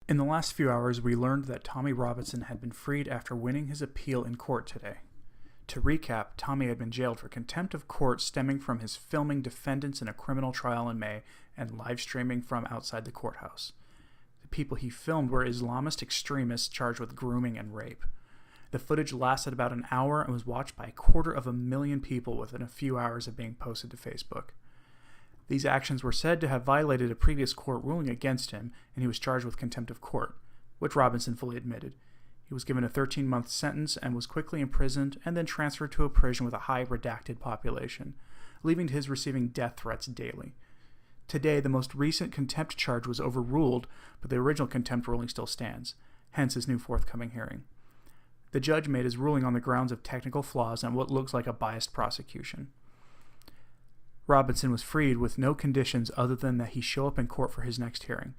In the last few hours, we learned that Tommy Robinson had been freed after winning his appeal in court today. To recap, Tommy had been jailed for contempt of court stemming from his filming defendants in a criminal trial in May and live streaming from outside the courthouse. The people he filmed were Islamist extremists charged with grooming and rape. The footage lasted about an hour and was watched by 250,000 people within a few hours of being posted to Facebook. These actions were said to have violated a previous court ruling against him, and he was charged with contempt of court, which Robinson fully admitted. He was given a 13-month sentence and was quickly imprisoned and then transferred to a prison with a high redacted population, leaving to his receiving death threats daily. Today, the most recent contempt charge was overruled, but the original contempt ruling still stands, hence his new forthcoming hearing. The judge made his ruling on the grounds of technical flaws and what looks like a biased prosecution. Robinson was freed with no conditions other than that he show up in court for his next hearing.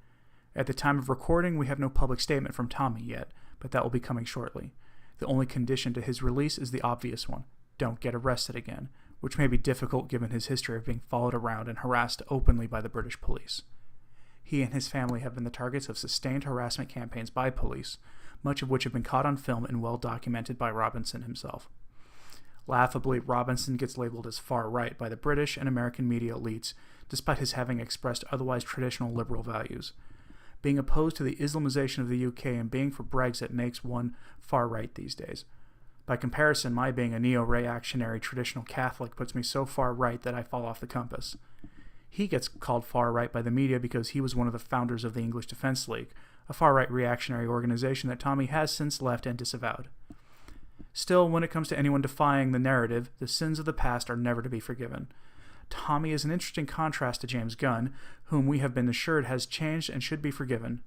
At the time of recording, we have no public statement from Tommy yet, but that will be coming shortly. The only condition to his release is the obvious one: don't get arrested again, which may be difficult given his history of being followed around and harassed openly by the British police. He and his family have been the targets of sustained harassment campaigns by police, much of which have been caught on film and well documented by Robinson himself. Laughably, Robinson gets labeled as far-right by the British and American media elites, despite his having expressed otherwise traditional liberal values. Being opposed to the Islamization of the UK and being for Brexit makes one far-right these days. By comparison, my being a neo-reactionary traditional Catholic puts me so far-right that I fall off the compass. He gets called far-right by the media because he was one of the founders of the English Defence League, a far-right reactionary organization that Tommy has since left and disavowed. Still, when it comes to anyone defying the narrative, the sins of the past are never to be forgiven. Tommy is an interesting contrast to James Gunn, whom we have been assured has changed and should be forgiven.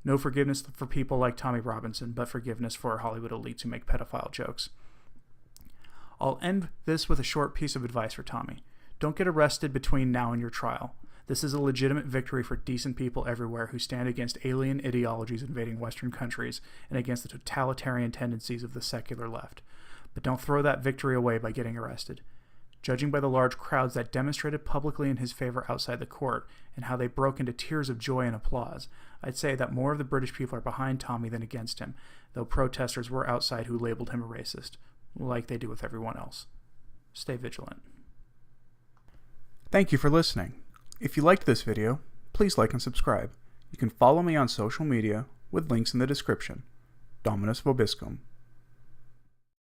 No forgiveness for people like Tommy Robinson, but forgiveness for Hollywood elites who make pedophile jokes. I'll end this with a short piece of advice for Tommy. Don't get arrested between now and your trial. This is a legitimate victory for decent people everywhere who stand against alien ideologies invading Western countries and against the totalitarian tendencies of the secular left. But don't throw that victory away by getting arrested. Judging by the large crowds that demonstrated publicly in his favor outside the court and how they broke into tears of joy and applause, I'd say that more of the British people are behind Tommy than against him, though protesters were outside who labeled him a racist, like they do with everyone else. Stay vigilant. Thank you for listening. If you liked this video, please like and subscribe. You can follow me on social media with links in the description. Dominus Vobiscum.